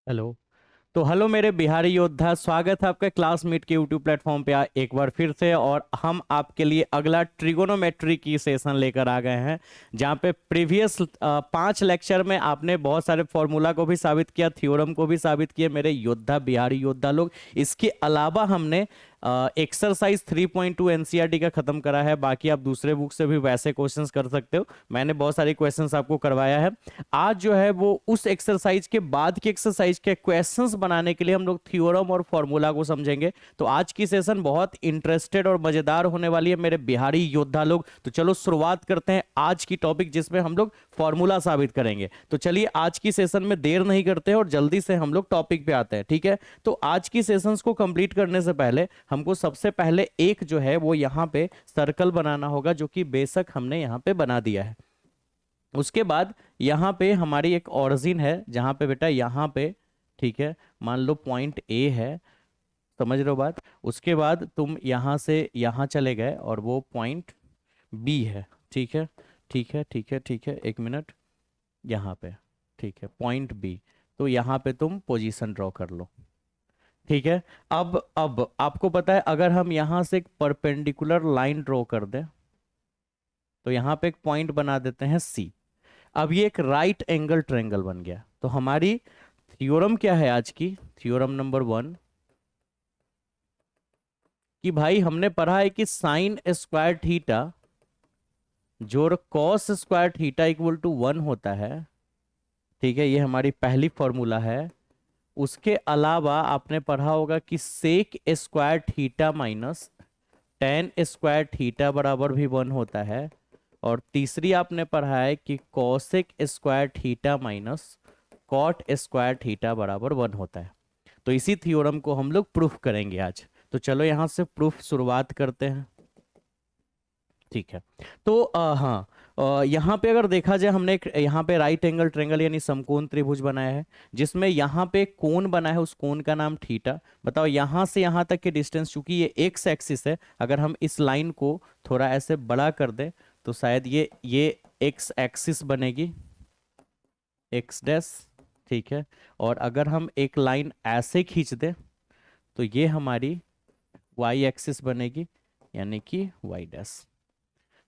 Hello. तो hello मेरे बिहारी योद्धा, स्वागत है आपका क्लासमेट के यूट्यूब प्लेटफॉर्म पे एक बार फिर से। और हम आपके लिए अगला ट्रिगोनोमेट्री की सेशन लेकर आ गए हैं, जहाँ पे प्रीवियस 5 लेक्चर में आपने बहुत सारे फॉर्मूला को भी साबित किया, थ्योरम को भी साबित किया मेरे योद्धा, बिहारी योद्धा लोग। इसके अलावा हमने एक्सरसाइज 3.2 एनसीईआरटी का खत्म करा है। बाकी आप दूसरे बुक से भी वैसे क्वेश्चंस कर सकते हो, मैंने बहुत सारे क्वेश्चंस आपको करवाया है। आज जो है वो उस एक्सरसाइज के बाद की एक्सरसाइज के क्वेश्चंस बनाने के लिए हम लोग थ्योरम और फॉर्मूला को समझेंगे। तो आज की सेशन बहुत इंटरेस्टेड और मजेदार होने वाली है मेरे बिहारी योद्धा लोग। तो चलो शुरुआत करते हैं आज की टॉपिक, जिसमें हम लोग फॉर्मूला साबित करेंगे। तो चलिए आज की सेशन में देर नहीं करते हैं और जल्दी से हम लोग टॉपिक पे आते हैं, ठीक है। तो आज की सेशंस को कंप्लीट करने से पहले हमको सबसे पहले एक जो है वो यहाँ पे सर्कल बनाना होगा, जो कि बेशक हमने यहाँ पे बना दिया है। उसके बाद यहाँ पे हमारी एक ऑरिजिन है, जहाँ पे बेटा यहाँ पे, ठीक है, मान लो पॉइंट ए है, समझ रहे हो बात। उसके बाद तुम यहाँ से यहाँ चले गए और वो पॉइंट बी है, ठीक है, ठीक है, ठीक है, ठीक है, एक मिनट, यहाँ पे, ठीक है, पॉइंट बी। तो यहाँ पे तुम पोजीशन ड्रॉ कर लो, ठीक है। अब आपको पता है, अगर हम यहाँ से एक परपेंडिकुलर लाइन ड्रॉ कर दें तो यहाँ पे एक पॉइंट बना देते हैं सी। अब ये एक राइट एंगल ट्रायंगल बन गया। तो हमारी थ्योरम क्या है आज की? थ्योरम नंबर 1 कि भाई हमने पढ़ा है कि साइन स्क्वायर थीटा जोड़ cos square theta equal to 1 होता है, ठीक है। ये हमारी पहली फॉर्मूला है। उसके अलावा आपने पढ़ा होगा कि sec square theta minus tan square theta बराबर भी 1 होता है। और तीसरी आपने पढ़ा है कि cosec square theta minus cot square theta बराबर 1 होता है। तो इसी थ्योरम को हम लोग प्रूफ करेंगे आज। तो चलो यहां से प्रूफ शुरुआत करते हैं, ठीक है। तो हाँ, यहाँ पे अगर देखा जाए, हमने एक यहाँ पे राइट एंगल ट्रायंगल यानी समकोण त्रिभुज बनाया है, जिसमें यहाँ पे कोण बना है, उस कोण का नाम थीटा। बताओ यहाँ से यहाँ तक के डिस्टेंस, चूंकि ये एक्स एक्सिस है, अगर हम इस लाइन को थोड़ा ऐसे बड़ा कर दें तो शायद ये एक्स एक्सिस बनेगी, एक्स डैश, ठीक है। और अगर हम एक लाइन ऐसे खींच दें तो ये हमारी वाई एक्सिस बनेगी, यानी कि वाई डैश।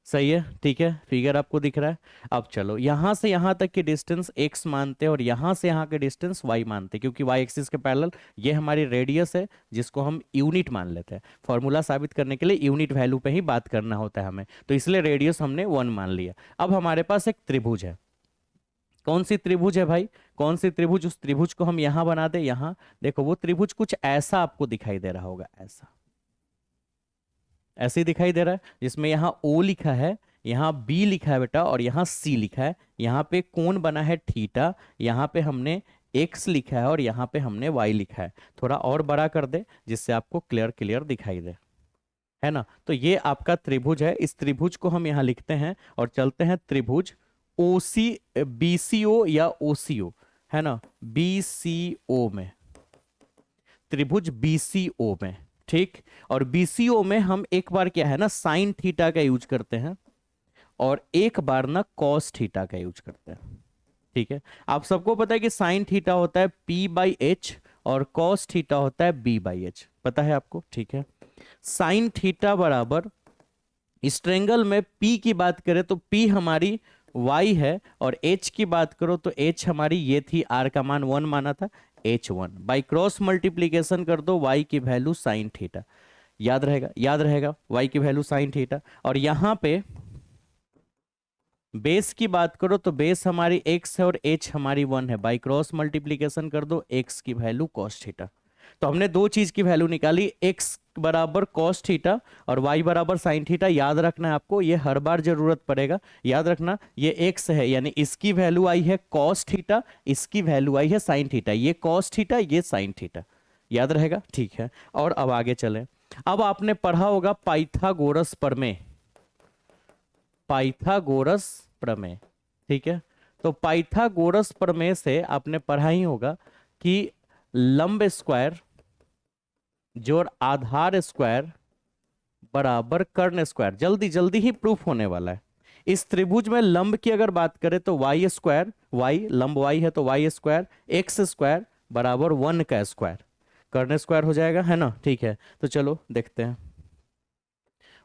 सही है, ठीक है, फिगर आपको दिख रहा है। अब चलो यहां से यहां तक की डिस्टेंस x मानते हैं और यहां से यहां के डिस्टेंस y मानते हैं, क्योंकि y एक्सिस के पैरेलल ये हमारी रेडियस है, जिसको हम यूनिट मान लेते हैं। फॉर्मूला साबित करने के लिए यूनिट वैल्यू पे ही बात करना होता है हमें, तो इसलिए रेडियस हमने 1 मान लिया। अब हमारे पास एक त्रिभुज है। कौन सी त्रिभुज है भाई? कौन सी त्रिभुज? उस त्रिभुज को हम यहां बना दे। यहां देखो, वो त्रिभुज कुछ ऐसा आपको दिखाई दे रहा होगा, ऐसा, ऐसे ही दिखाई दे रहा है, जिसमें यहाँ O लिखा है, यहाँ B लिखा है बेटा, और यहाँ C लिखा है। यहाँ पे कोण बना है थीटा, यहाँ पे हमने x लिखा है और यहाँ पे हमने y लिखा है। थोड़ा और बड़ा कर दे जिससे आपको क्लियर क्लियर दिखाई दे, है ना। तो ये आपका त्रिभुज है। इस त्रिभुज को हम यहाँ लिखते हैं और चलते हैं त्रिभुज OC BCO या OCO, है ना, BCO में, त्रिभुज BCO में, ठीक। और BCO में हम एक बार क्या है ना, साइन थीटा का यूज करते हैं और एक बार ना कॉस थीटा का यूज करते हैं, ठीक है। आप सबको पता है कि साइन थीटा होता है P/H और कॉस थीटा होता है B/H, पता है आपको, ठीक है। साइन थीटा बराबर, इस ट्रायंगल में P की बात करें तो P हमारी y है, और h की बात करो तो h हमारी ये थी, r का मान 1 माना था, h1 बाई क्रॉस मल्टीप्लीकेशन कर दो y की वैल्यू साइन थीटा। याद रहेगा, याद रहेगा, y की वैल्यू साइन थीटा। और यहां पे बेस की बात करो तो बेस हमारी x है और h हमारी 1 है, बाई क्रॉस मल्टीप्लीकेशन कर दो x की वैल्यू कॉस थीटा। तो हमने दो चीज की वैल्यू निकाली, x बराबर कॉस थीटा और y बराबर साइन थीटा। याद रखना है आपको, ये हर बार जरूरत पड़ेगा, याद रखना। ये x है यानी इसकी वैल्यू आई है कॉस थीटा, इसकी वैल्यू आई है साइन थीटा, ये कॉस थीटा ये साइन थीटा, याद रहेगा, ठीक है। और अब आगे चलें। अब आपने पढ़ा होगा पाइथागोरस प्रमेय, पाइथागोरस प्रमेय, ठीक है। तो पाइथागोरस प्रमेय से आपने पढ़ा ही होगा कि लंब स्क्वायर जोड़ आधार स्क्वायर बराबर कर्ण स्क्वायर। जल्दी जल्दी ही प्रूफ होने वाला है। इस त्रिभुज में लंब की अगर बात करें तो वाई स्क्वायर, वाई लंब वाई है तो वाई स्क्वायर, एक्स स्क्वायर बराबर 1 का स्क्वायर, करने स्क्वायर हो जाएगा, है ना। ठीक है, तो चलो देखते हैं।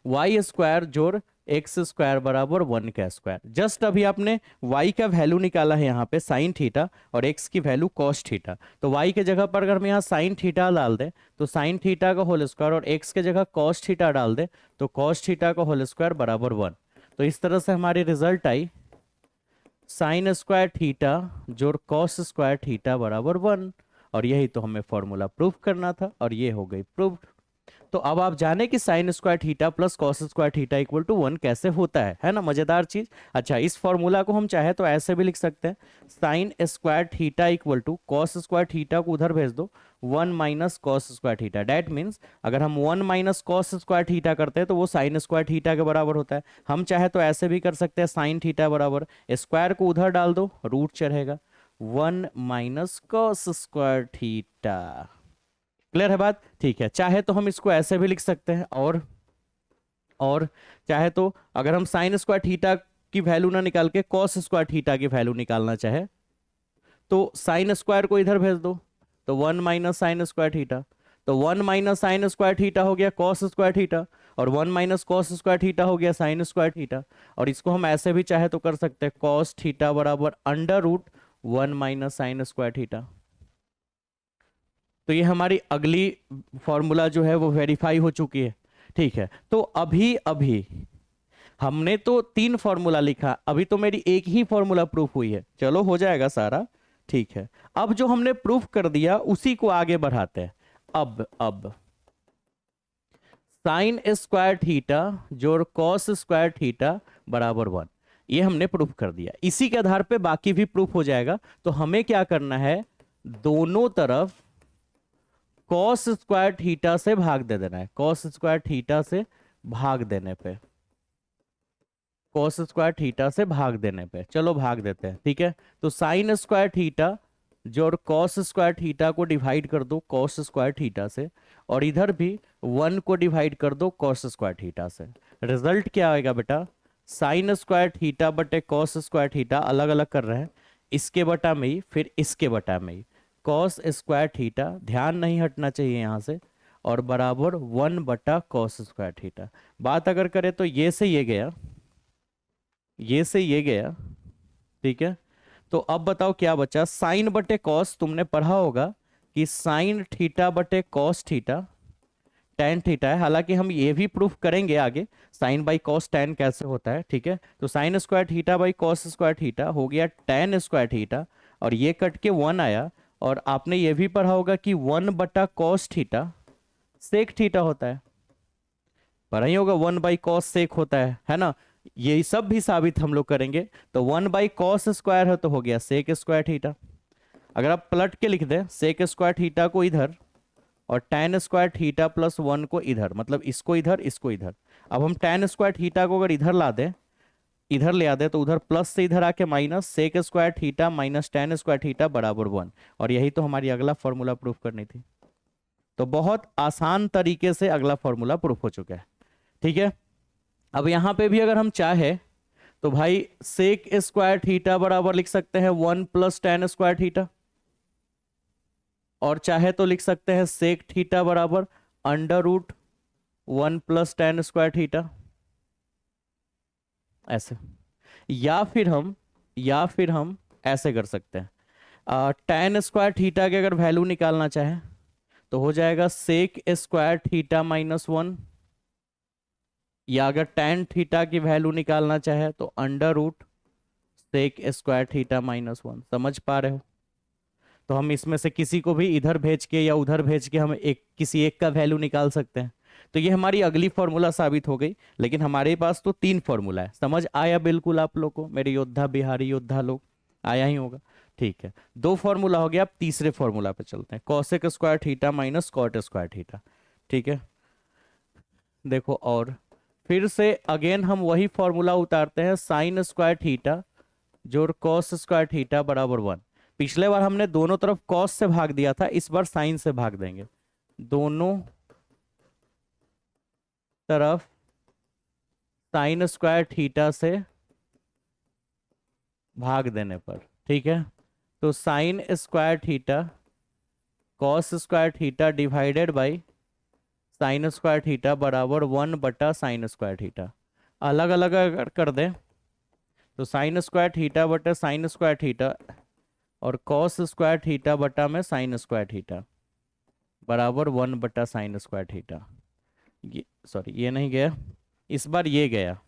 वाई स्क्वायर जोड़ एक्स स्क्वायर बराबर 1 का स्क्वायर। जस्ट अभी आपने वाई का वैल्यू निकाला है यहाँ पे साइन थीटा और एक्स की वैल्यू कॉस थीटा। तो वाई के जगह पर अगर हम यहाँ साइन थीटा डाल दें तो साइन थीटा का होल स्क्वायर, और एक्स के जगह कॉस थीटा डाल दें तो कॉस थीटा का होल स्क्वायर बराबर 1। तो इस तरह से हमारी रिजल्ट आई साइन स्क्वायर थीटा जोड़ कॉस स्क्वायर थीटा बराबर 1। और यही तो हमें फॉर्मूला प्रूफ करना था, और ये हो गई प्रूफ। तो अब आप जाने कि sine square theta plus cos square theta equal to 1 कैसे होता है ना, मजेदार चीज। अच्छा, इस फॉर्मूला को हम चाहे तो ऐसे भी लिख सकते हैं, sine square theta equal to cos square theta को उधर भेज दो 1 minus cos square theta. That means अगर हम 1 माइनस कॉस स्क्वायर थीटा करते हैं तो वो साइन स्क्वायर थीटा के बराबर होता है। हम चाहे तो ऐसे भी कर सकते हैं, साइन थीटा बराबर स्क्वायर को उधर डाल दो, रूट चढ़ेगा 1 minus cos square theta. Clear है बात? ठीक है, चाहे तो हम इसको ऐसे भी लिख सकते हैं, और चाहे तो अगर हम साइन स्क्वायर थीटा की वैल्यू ना निकाल के कॉस स्क्वायर थीटा की वैल्यू निकालना चाहे तो साइन स्क्वायर को इधर भेज दो, तो 1 माइनस साइन स्क्वायर थीटा। तो 1 माइनस साइन स्क्वायर थीटा हो गया कॉस स्क्वायर थीटा, और 1 माइनस कॉस स्क्वायर थीटा हो गया साइन स्क्वायर थीटा। और इसको हम ऐसे भी चाहे तो कर सकते हैं, कॉस थीटा बराबर under root 1 minus sine square theta. तो ये हमारी अगली फॉर्मूला जो है वो वेरीफाई हो चुकी है। ठीक है, तो अभी अभी हमने तो 3 फॉर्मूला लिखा, अभी तो मेरी एक ही फॉर्मूला प्रूफ हुई है। चलो हो जाएगा सारा। ठीक है, अब जो हमने प्रूफ कर दिया उसी को आगे बढ़ाते हैं। अब साइन स्क्वायर थीटा जोड़ कॉस स्क्वायर थीटा बराबर 1, ये हमने प्रूफ कर दिया। इसी के आधार पे बाकी भी प्रूफ हो जाएगा। तो हमें क्या करना है, दोनों तरफ कॉस स्क्वायर थीटा से भाग दे देना है। कॉस स्क्वायर थीटा से भाग देने पे, कॉस स्क्वायर थीटा से भाग देने पे, चलो भाग देते हैं। ठीक है, तो साइन स्क्वायर थीटा जोड़ कॉस स्क्वायर थीटा को डिवाइड कर दो कॉस स्क्वायर थीटा से, और इधर भी 1 को डिवाइड कर दो कॉस स्क्वायर थीटा से। रिजल्ट क्या आएगा बेटा, साइन स्क्वायर थीटा बटे कॉस स्क्वायर थीटा, अलग अलग कर रहे हैं, इसके बटा में ही फिर इसके बटा में ही कॉस स्क्वायर थीटा, ध्यान नहीं हटना चाहिए यहाँ से, और बराबर 1 बटा कॉस स्क्वायर थीटा। बात अगर करें तो ये से ये गया, ये से ये गया। ठीक है, तो अब बताओ क्या बचा, साइन बटे कॉस तुमने पढ़ा होगा कि साइन थीटा बटे कॉस थीटा टेन थीटा है। हालांकि हम ये भी प्रूफ करेंगे आगे साइन बाई कॉस टेन कैसे होता है। ठीक है, तो sign square theta by cos square theta हो गया टेन स्क्वायर थीटा, और ये कट के 1 आया। और आपने ये भी पढ़ा होगा कि 1 बटा कॉस थीटा सेक थीटा होता है, पढ़ा ही होगा 1 बाई कॉस सेक होता है ना। ये सब भी साबित हम लोग करेंगे। तो 1 बाई कॉस स्क्वायर है तो हो गया सेक स्क्वायर थीटा। अगर आप पलट के लिख दें सेक स्क्वायर थीटा को इधर और टेन स्क्वायर थीटा प्लस 1 को इधर, मतलब इसको इधर इसको इधर। अब हम टेन स्क्वायर थीटा को अगर इधर ला दें, इधर ले आते तो उधर प्लस से इधर आके minus, sec square theta minus tan square theta बराबर 1। और यही तो हमारी अगला फॉर्मूला प्रूफ करनी थी। तो बहुत आसान तरीके से अगला फॉर्मूला प्रूफ हो चुका है। ठीक है, अब यहां पे भी अगर हम चाहे तो भाई सेक स्क्वायर थीटा बराबर लिख सकते हैं 1 प्लस टेन स्क्वायर थीटा, और चाहे तो लिख सकते हैं सेक थीटा बराबर under root 1 plus tan square theta, ऐसे। या फिर हम ऐसे कर सकते हैं, टेन स्क्वायर थीटा के अगर वैल्यू निकालना चाहे तो हो जाएगा सेक स्क्वायर थीटा माइनस 1, या अगर टेन थीटा की वैल्यू निकालना चाहे तो under root sec square theta minus 1। समझ पा रहे हो? तो हम इसमें से किसी को भी इधर भेज के या उधर भेज के हम किसी एक का वैल्यू निकाल सकते हैं। तो ये हमारी अगली फॉर्मूला साबित हो गई। लेकिन हमारे पास तो 3 फॉर्मूला है। समझ आया बिल्कुल आप लोग को, मेरे योद्धा बिहारी योद्धा लोग? आया ही होगा। ठीक है, 2 फॉर्मूला हो गया। अब तीसरे फॉर्मूला पे चलते हैं, cosec square theta minus cot square theta. ठीक है, देखो, और फिर से अगेन हम वही फॉर्मूला उतारते हैं, साइन स्क्वायर थीटा जोड़ कॉस स्क्वायर थीटा बराबर 1। पिछले बार हमने दोनों तरफ कॉस से भाग दिया था, इस बार साइन से भाग देंगे। दोनों तरफ साइन स्क्वायर थीटा से भाग देने पर, ठीक है, तो sign square theta cos square theta divided by sine square theta बराबर 1/साइन स्क्वायर थीटा। अलग अलग अगर कर दें तो साइन स्क्वायर थीटा बटे साइन स्क्वायर थीटा और कॉस स्क्वायर थीटा बटा में साइन स्क्वायर थीटा बराबर 1/साइन स्क्वायर थीटा। ये सॉरी ये नहीं गया, इस बार ये गया,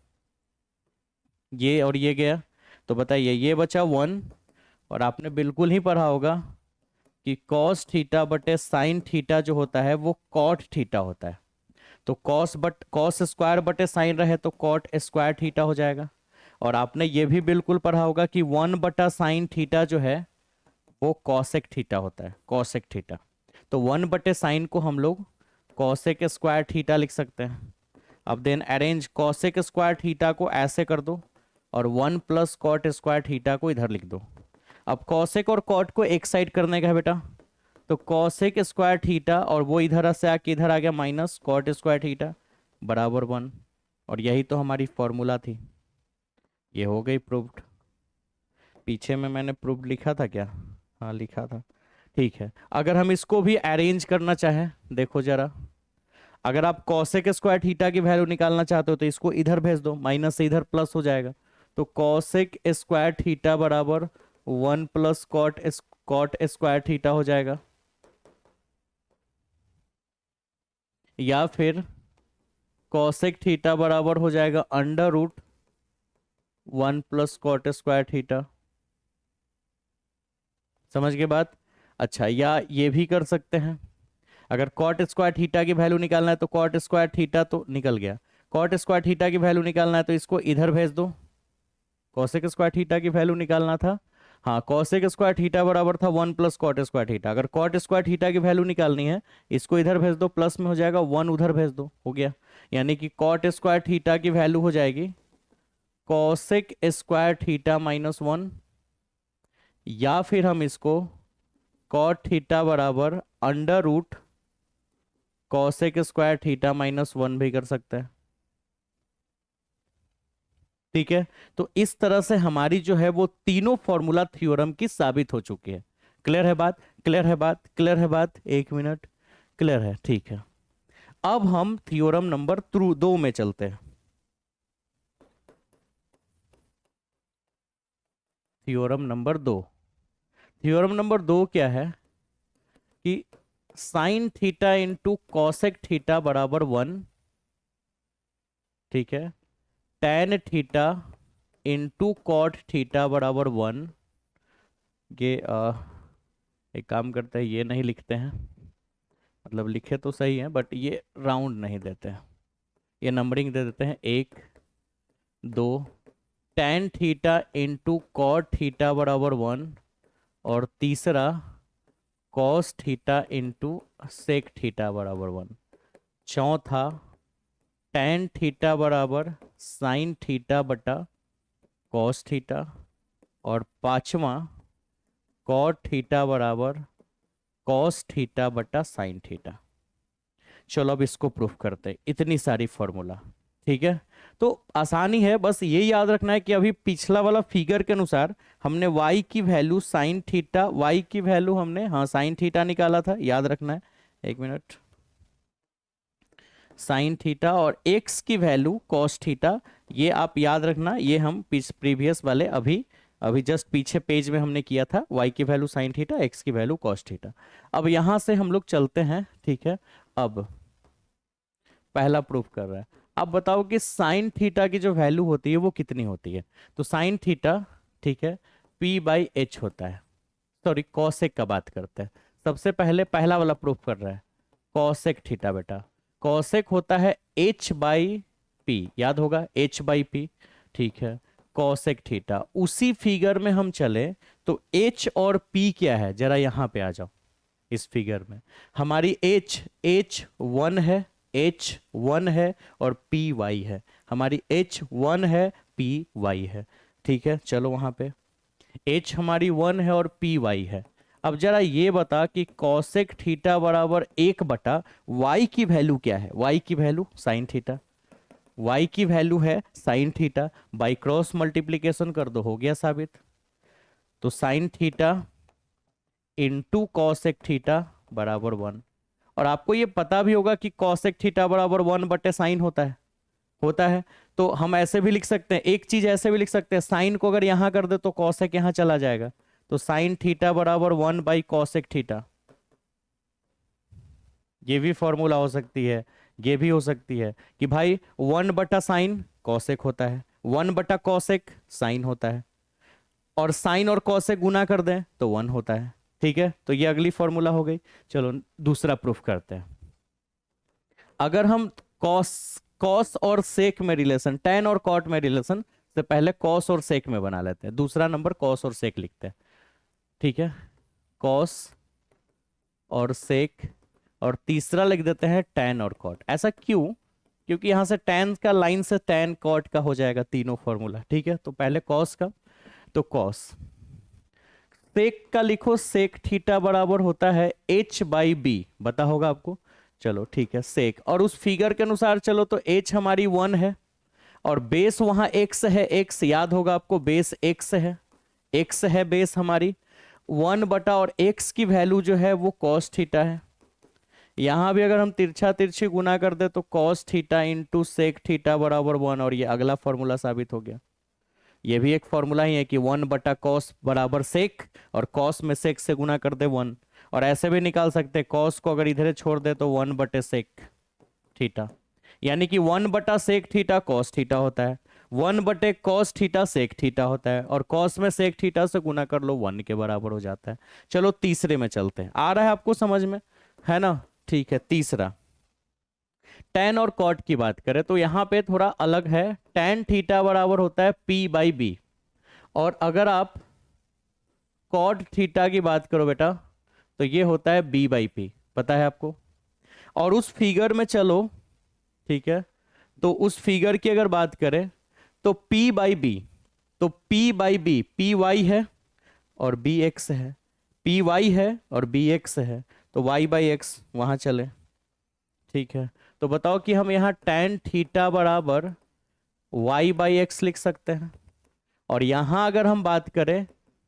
ये और ये गया। तो बताइए ये बचा 1, और आपने बिल्कुल ही पढ़ा होगा कि कॉस थीटा बटे साइन थीटा जो होता है वो कॉट थीटा होता है। तो कॉस स्क्वायर बटे साइन रहे तो कॉट स्क्वायर थीटा हो जाएगा। और आपने ये भी बिल्कुल पढ़ा होगा कि 1/साइन थीटा जो है वो कॉसेक थीटा होता है, कॉसेक थीटा। तो 1/साइन को हम लोग कॉसेक स्क्वायर थीटा लिख सकते हैं। अब then arrange cosec square theta को ऐसे कर दो और 1 + कॉट स्क्वायर थीटा को इधर लिख दो। अब कॉसेक और कॉट को एक साइड करने का है बेटा, तो कॉसेक स्क्वायर थीटा और वो इधर से आके इधर आ गया माइनस कॉट स्क्वायर थीटा बराबर 1। और यही तो हमारी फॉर्मूला थी, ये हो गई प्रूव्ड। पीछे में मैंने प्रूव्ड लिखा था क्या? हाँ लिखा था, ठीक है। अगर हम इसको भी अरेंज करना चाहें, देखो जरा, अगर आप कॉसेक स्क्वायर थीटा की वैल्यू निकालना चाहते हो तो इसको इधर भेज दो, माइनस से इधर प्लस हो जाएगा। तो कॉसेक स्क्वायर थीटा बराबर 1 + कॉट स्क्वायर थीटा हो जाएगा। या फिर कॉसेक थीटा बराबर हो जाएगा √1 + कॉट स्क्वायर थीटा। समझ गए बात? अच्छा, या ये भी कर सकते हैं, अगर कॉट स्क्वायर थीटा की वैल्यू निकालना है तो कॉट स्क्वायर थीटा तो निकल गया, कॉट स्क्वायर थीटा की वैल्यू निकालना है तो इसको इधर भेज दो। कॉसेक स्क्वायर थीटा की वैल्यू निकालना था, हाँ कॉसेक स्क्वायर थीटा बराबर था 1 + कॉट स्क्वायर थीटा। अगर कॉट स्क्वायर थीटा की वैल्यू निकालनी है, इसको इधर भेज दो, प्लस में हो जाएगा 1 उधर भेज दो, हो गया। यानी कि कॉट स्क्वायर थीटा की वैल्यू हो जाएगी कॉसेक स्क्वायर थीटा -1, या फिर हम इसको कॉट थीटा बराबर √कॉसेक स्क्वायर थीटा -1 भी कर सकते हैं। ठीक है, तो इस तरह से हमारी जो है वो तीनों फॉर्मूला थ्योरम की साबित हो चुकी है। क्लियर है बात? क्लियर है बात? क्लियर है बात? एक मिनट, क्लियर है, ठीक है। अब हम थ्योरम नंबर 2 में चलते हैं। थ्योरम नंबर 2, थ्योरम नंबर 2 क्या है कि sine theta into cosec theta बराबर 1, ठीक है, tan theta into cot theta बराबर 1। ये एक काम करते हैं, ये नहीं लिखते हैं, मतलब लिखे तो सही है बट ये राउंड नहीं देते हैं, ये नंबरिंग दे देते हैं 1 2। Tan theta into cot theta बराबर 1, और तीसरा cos theta into sec theta बराबर 1। चौथा टेन थीटा बराबर साइन थीटा बटा कॉस थीटा, और पांचवा कॉट थीटा बराबर कॉस थीटा बटा साइन थीटा। चलो अब इसको प्रूफ करते हैं, इतनी सारी फॉर्मूला। ठीक है, तो आसानी है, बस ये याद रखना है कि अभी पिछला वाला फिगर के अनुसार हमने y की वैल्यू साइन थीटा, y की वैल्यू हमने हाँ साइन थीटा निकाला था, याद रखना है। एक मिनट, साइन थीटा और x की वैल्यू कॉस थीटा, ये आप याद रखना, ये हम प्रीवियस वाले अभी अभी जस्ट पीछे पेज में हमने किया था, y की वैल्यू साइन थीटा, x की वैल्यू कॉस थीटा। अब यहां से हम लोग चलते हैं, ठीक है। अब पहला प्रूफ कर रहा है, अब बताओ कि साइन थीटा की जो वैल्यू होती है वो कितनी होती है। तो साइन थीटा, ठीक है, p/h होता है। सॉरी, कॉसेक का बात करते हैं। सबसे पहले पहला वाला प्रूफ कर रहा है, कॉसेक थीटा बेटा, कॉसेक होता है h/p, याद होगा h/p, ठीक है। कॉसेक थीटा, उसी फिगर में हम चले तो h और p क्या है, जरा यहां पे आ जाओ। इस फिगर में हमारी h1 है, h1 है और py है, हमारी h1 है, py है, ठीक है। चलो वहां पे h हमारी 1 है और py है। अब जरा ये बता कि कॉसेक थीटा बराबर 1/y की वैल्यू क्या है, y की वैल्यू साइन थीटा, y की वैल्यू है sine theta, by cross multiplication कर दो, हो गया साबित। तो sign theta into cosec theta बराबर 1। और आपको ये पता भी होगा कि कॉसेक थीटा बराबर 1/sin होता है। तो हम ऐसे भी लिख सकते हैं, एक चीज ऐसे भी लिख सकते हैं, साइन को अगर यहां कर दे तो कॉसेक यहां चला जाएगा, तो साइन थीटा बराबर 1/कॉसेक थीटा। ये भी फॉर्मूला हो सकती है, ये भी हो सकती है कि भाई 1/साइन कॉसेक होता है, 1/कॉसेक साइन होता है, और साइन और कॉसेक गुना कर दें तो 1 होता है। ठीक है, तो ये अगली फॉर्मूला हो गई। चलो दूसरा प्रूफ करते हैं। अगर हम कॉस कॉस और सेक में रिलेशन, टेन और कॉट में रिलेशन से पहले कॉस और सेक में बना लेते हैं। दूसरा नंबर कॉस और सेक लिखते हैं। ठीक है, कॉस और सेक, और तीसरा लिख देते हैं टेन और कॉट। ऐसा क्यों? क्योंकि यहां से टेन का लाइन से टेन कॉट का हो जाएगा तीनों फॉर्मूला। ठीक है, तो पहले कॉस का, तो कॉस। सेक का लिखो, सेक थीटा बराबर होता है h/b, पता होगा आपको। चलो ठीक है, सेक, और उस फिगर के अनुसार चलो तो h हमारी 1 है, और बेस वहां x है, x याद होगा आपको, बेस x है, x है बेस हमारी 1 और x की वैल्यू जो है वो कॉस थीटा है। यहां भी अगर हम तिरछा तिरछी गुना कर दे तो cos theta into sec theta बराबर 1, और ये अगला फॉर्मूला साबित हो गया। ये भी एक फॉर्मूला ही है कि 1/कॉस बराबर सेक, और कॉस में सेक से गुना कर दे 1। और ऐसे भी निकाल सकते, कॉस को अगर इधर छोड़ दे तो 1/सेक थीटा, यानी कि 1/सेक थीटा कॉस थीटा होता है, 1/कॉस थीटा सेक थीटा होता है, और कॉस में सेक थीटा से गुना कर लो 1 के बराबर हो जाता है। चलो तीसरे में चलते हैं, आ रहा है आपको समझ में, है ना? ठीक है, तीसरा टेन और कॉट की बात करें तो यहां पे थोड़ा अलग है। टेन थीटा बराबर होता है p/b, और अगर आप कॉट थीटा की बात करो बेटा तो ये होता है b/p, पता है आपको। और उस फिगर में चलो, ठीक है, तो उस फिगर की अगर बात करें तो p/b, तो p/b py है और bx है, py है और bx है, तो y/x वहां चले। ठीक है, तो बताओ कि हम यहाँ tan थीटा बराबर y/x लिख सकते हैं, और यहां अगर हम बात करें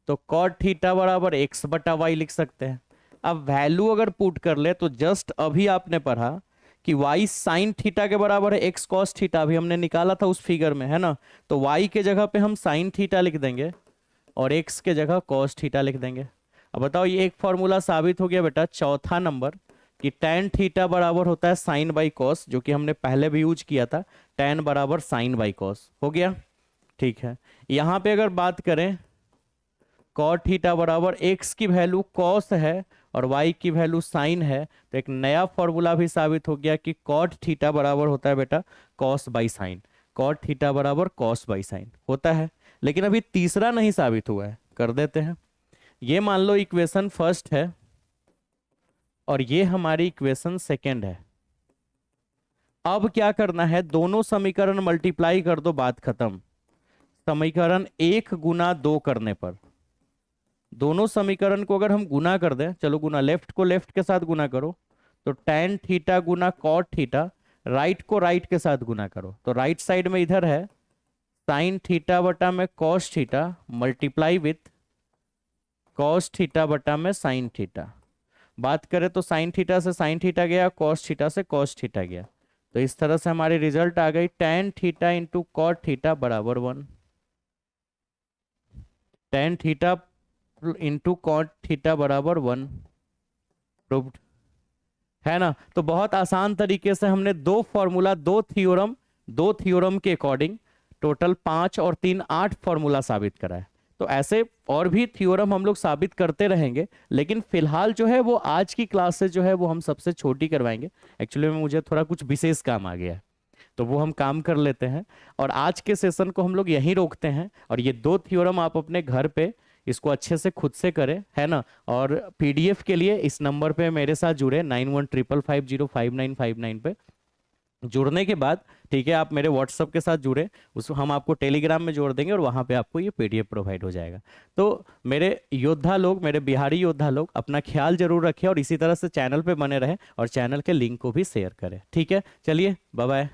तो cot थीटा बराबर x/y लिख सकते हैं। अब वैल्यू अगर पुट कर ले तो जस्ट अभी आपने पढ़ा कि y साइन थीटा के बराबर है x cos थीटा, अभी हमने निकाला था उस फिगर में, है ना? तो y के जगह पे हम साइन थीटा लिख देंगे और x के जगह cos थीटा लिख देंगे। अब बताओ, ये एक फॉर्मूला साबित हो गया बेटा, चौथा नंबर, कि tan थीटा बराबर होता है साइन बाई कॉस, जो कि हमने पहले भी यूज किया था, tan बराबर साइन बाई कॉस हो गया। ठीक है, यहां पे अगर बात करें cot थीटा बराबर x की वैल्यू cos है और y की वैल्यू साइन है, तो एक नया फॉर्मूला भी साबित हो गया कि cot थीटा बराबर होता है बेटा cos by sine, cot theta बराबर cos बाई साइन होता है। लेकिन अभी तीसरा नहीं साबित हुआ है, कर देते हैं। ये मान लो इक्वेशन फर्स्ट है और ये हमारी इक्वेशन सेकेंड है। अब क्या करना है, दोनों समीकरण मल्टीप्लाई कर दो, बात खत्म। समीकरण 1 गुना 2 करने पर, दोनों समीकरण को अगर हम गुना कर दें, चलो गुना, लेफ्ट को लेफ्ट के साथ गुना करो, तो tan थीटा गुना cot थीटा, राइट को राइट के साथ गुना करो, तो राइट साइड में इधर है साइन थीटा बटा में cos theta multiply with cos theta बटा में साइन थीटा। बात करें तो साइन थीटा से साइन थीटा गया, cos थीटा से cos थीटा गया, तो इस तरह से हमारी रिजल्ट आ गई tan theta into cot theta बराबर 1। tan theta into cot theta बराबर 1, प्रूव्ड, है ना? तो बहुत आसान तरीके से हमने दो फॉर्मूला, दो थ्योरम के अकॉर्डिंग टोटल 5 और 3 8 फॉर्मूला साबित करा है। तो ऐसे और भी थ्योरम हम लोग साबित करते रहेंगे, लेकिन फिलहाल जो है वो आज की क्लास से जो है वो हम सबसे छोटी करवाएंगे। एक्चुअली में मुझे थोड़ा कुछ विशेष काम आ गया है, तो वो हम काम कर लेते हैं, और आज के सेशन को हम लोग यहीं रोकते हैं। और ये दो थ्योरम आप अपने घर पे इसको अच्छे से खुद से करें, है ना? और पीडीएफ के लिए इस नंबर पे मेरे साथ जुड़े 9155059959 पे। जुड़ने के बाद, ठीक है, आप मेरे व्हाट्सएप के साथ जुड़े, उस हम आपको टेलीग्राम में जोड़ देंगे और वहां पे आपको ये पीडीएफ प्रोवाइड हो जाएगा। तो मेरे योद्धा लोग, मेरे बिहारी योद्धा लोग, अपना ख्याल जरूर रखें और इसी तरह से चैनल पे बने रहें और चैनल के लिंक को भी शेयर करें। ठीक है, चलिए बाय बाय।